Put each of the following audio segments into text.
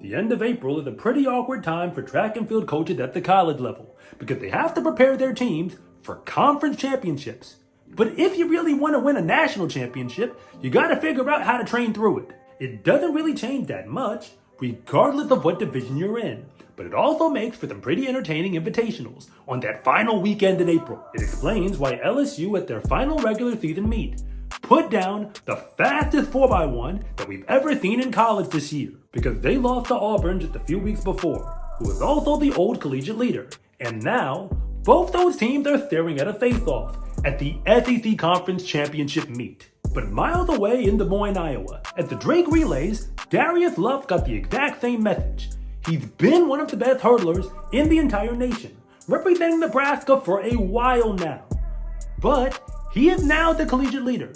The end of April is a pretty awkward time for track and field coaches at the college level because they have to prepare their teams for conference championships. But if you really want to win a national championship, you gotta figure out how to train through it. It doesn't really change that much, regardless of what division you're in, but it also makes for some pretty entertaining invitationals on that final weekend in April. It explains why LSU at their final regular season meet put down the fastest 4x1 that we've ever seen in college this year, because they lost to Auburn just a few weeks before, who was also the old collegiate leader. And now, both those teams are staring at a face-off at the SEC Conference Championship meet. But miles away in Des Moines, Iowa, at the Drake Relays, Darius Luff got the exact same message. He's been one of the best hurdlers in the entire nation, representing Nebraska for a while now. But he is now the collegiate leader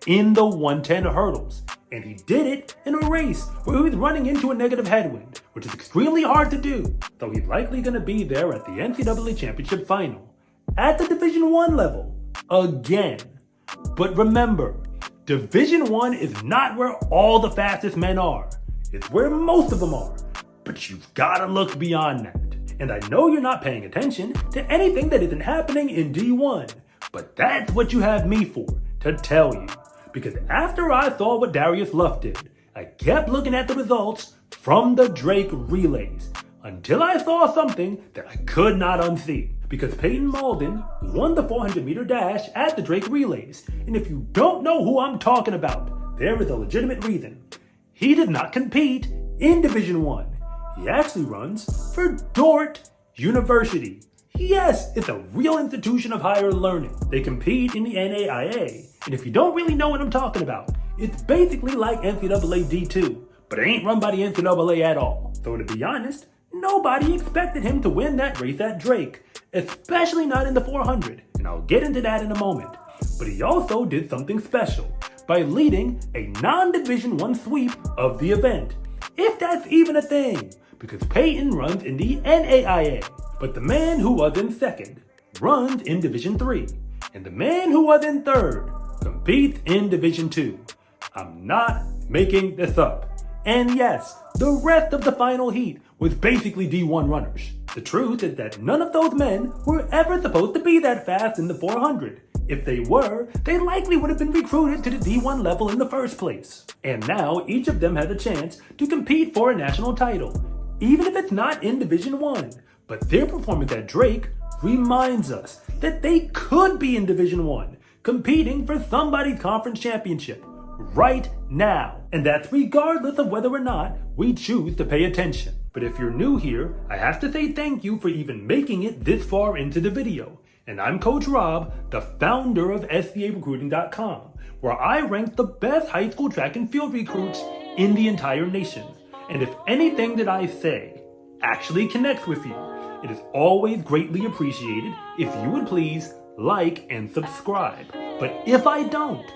in the 110 hurdles, and he did it in a race where he was running into a negative headwind, which is extremely hard to do, though he's likely going to be there at the NCAA Championship Final, at the Division I level, again. But remember, Division I is not where all the fastest men are. It's where most of them are. But you've gotta look beyond that. And I know you're not paying attention to anything that isn't happening in D1, but that's what you have me for, to tell you. Because after I saw what Darius Luff did, I kept looking at the results from the Drake Relays until I saw something that I could not unsee. Because Peyton Malden won the 400-meter dash at the Drake Relays. And if you don't know who I'm talking about, there is a legitimate reason. He did not compete in Division I. He actually runs for Dordt University. Yes, it's a real institution of higher learning. They compete in the NAIA. And if you don't really know what I'm talking about, it's basically like NCAA D2, but it ain't run by the NCAA at all. So to be honest, nobody expected him to win that race at Drake, especially not in the 400, and I'll get into that in a moment. But he also did something special by leading a non-Division I sweep of the event, if that's even a thing, because Peyton runs in the NAIA, but the man who was in second runs in Division III, and the man who was in third competes in Division II. I'm not making this up. And yes, the rest of the final heat was basically D1 runners. The truth is that none of those men were ever supposed to be that fast in the 400. If they were, they likely would have been recruited to the D1 level in the first place. And now each of them has a chance to compete for a national title, even if it's not in Division I. But their performance at Drake reminds us that they could be in Division I, competing for somebody's conference championship right now. And that's regardless of whether or not we choose to pay attention. But if you're new here, I have to say thank you for even making it this far into the video. And I'm Coach Rob, the founder of SCArecruiting.com, where I rank the best high school track and field recruits in the entire nation. And if anything that I say actually connects with you, it is always greatly appreciated if you would please like and subscribe. But if I don't,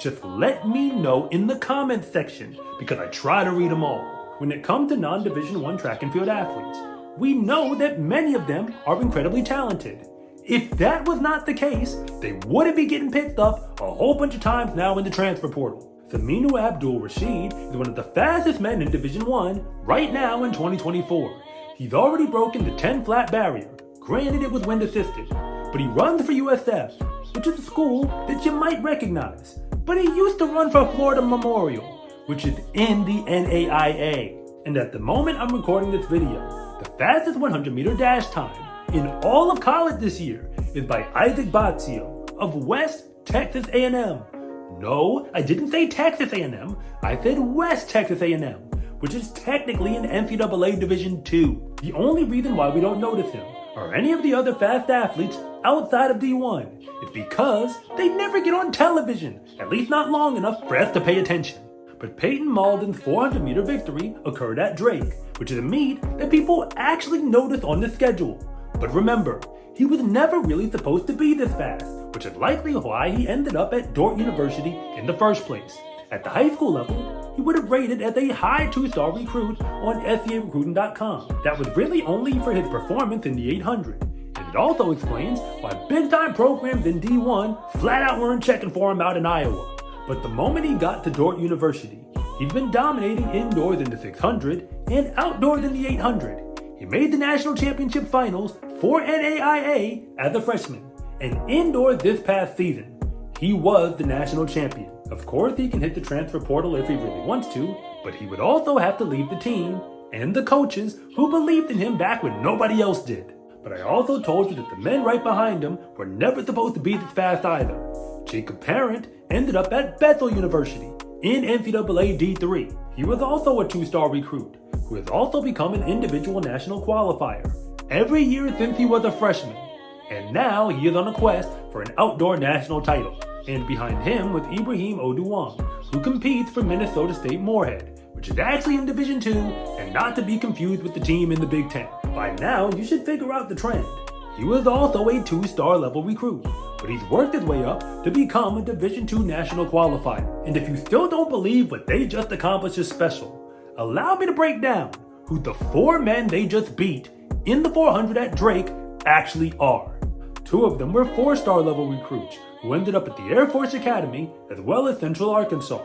just let me know in the comments section, because I try to read them all. When it comes to non-Division I track and field athletes, we know that many of them are incredibly talented. If that was not the case, they wouldn't be getting picked up a whole bunch of times now in the transfer portal. Saminu Abdul-Rashid is one of the fastest men in Division I right now in 2024. He's already broken the 10 flat barrier. Granted, it was wind assisted, but he runs for USF, which is a school that you might recognize. But he used to run for Florida Memorial, which is in the NAIA. And at the moment I'm recording this video, the fastest 100-meter dash time in all of college this year is by Isaac Bazio of West Texas A&M. No, I didn't say Texas A&M, I said West Texas A&M, which is technically in NCAA Division II. The only reason why we don't notice him or any of the other fast athletes outside of D1 is because they never get on television, at least not long enough for us to pay attention. But Peyton Malden's 400-meter victory occurred at Drake, which is a meet that people actually notice on the schedule. But remember, he was never really supposed to be this fast, which is likely why he ended up at Dordt University in the first place. At the high school level, he would have rated as a high 2-star recruit on SCArecruiting.com. That was really only for his performance in the 800. And it also explains why big-time programs in D1 flat out weren't checking for him out in Iowa. But the moment he got to Dordt University, he's been dominating indoors in the 600 and outdoors in the 800. He made the national championship finals for NAIA as a freshman, and indoors this past season, he was the national champion. Of course, he can hit the transfer portal if he really wants to, but he would also have to leave the team and the coaches who believed in him back when nobody else did. But I also told you that the men right behind him were never supposed to be this fast either. Jacob Parent ended up at Bethel University in NCAA D3. He was also a 2-star recruit who has also become an individual national qualifier every year since he was a freshman. And now he is on a quest for an outdoor national title. And behind him was Ibrahim Oduwang, who competes for Minnesota State Moorhead, which is actually in Division II and not to be confused with the team in the Big Ten. By now, you should figure out the trend. He was also a 2-star level recruit, but he's worked his way up to become a Division II national qualifier. And if you still don't believe what they just accomplished is special, allow me to break down who the 4 men they just beat in the 400 at Drake actually are. 2 of them were 4-star level recruits who ended up at the Air Force Academy as well as Central Arkansas.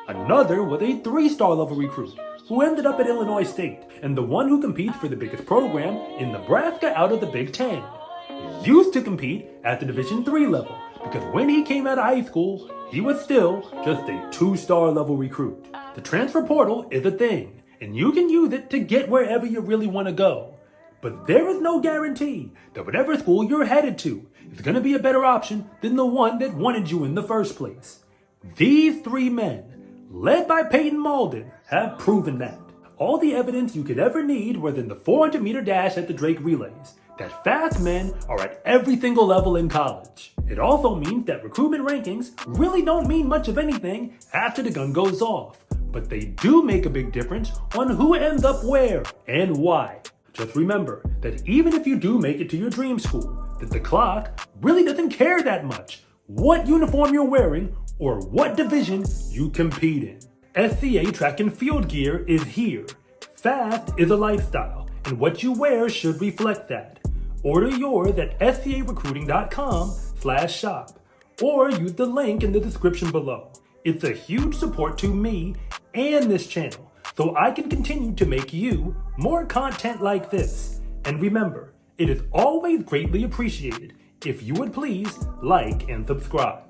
Another was a 3-star level recruit who ended up at Illinois State, and the one who competes for the biggest program in Nebraska out of the Big Ten. He used to compete at the Division III level because when he came out of high school, he was still just a 2-star level recruit. The transfer portal is a thing, and you can use it to get wherever you really want to go. But there is no guarantee that whatever school you're headed to is going to be a better option than the one that wanted you in the first place. These 3 men, led by Peyton Malden, have proven that. All the evidence you could ever need was in the 400-meter dash at the Drake Relays, that fast men are at every single level in college. It also means that recruitment rankings really don't mean much of anything after the gun goes off, but they do make a big difference on who ends up where and why. Just remember that even if you do make it to your dream school, that the clock really doesn't care that much what uniform you're wearing or what division you compete in. SCA track and field gear is here. Fast is a lifestyle, and what you wear should reflect that. Order yours at scarecruiting.com/shop or use the link in the description below. It's a huge support to me and this channel, so I can continue to make you more content like this. And remember, it is always greatly appreciated if you would please like and subscribe.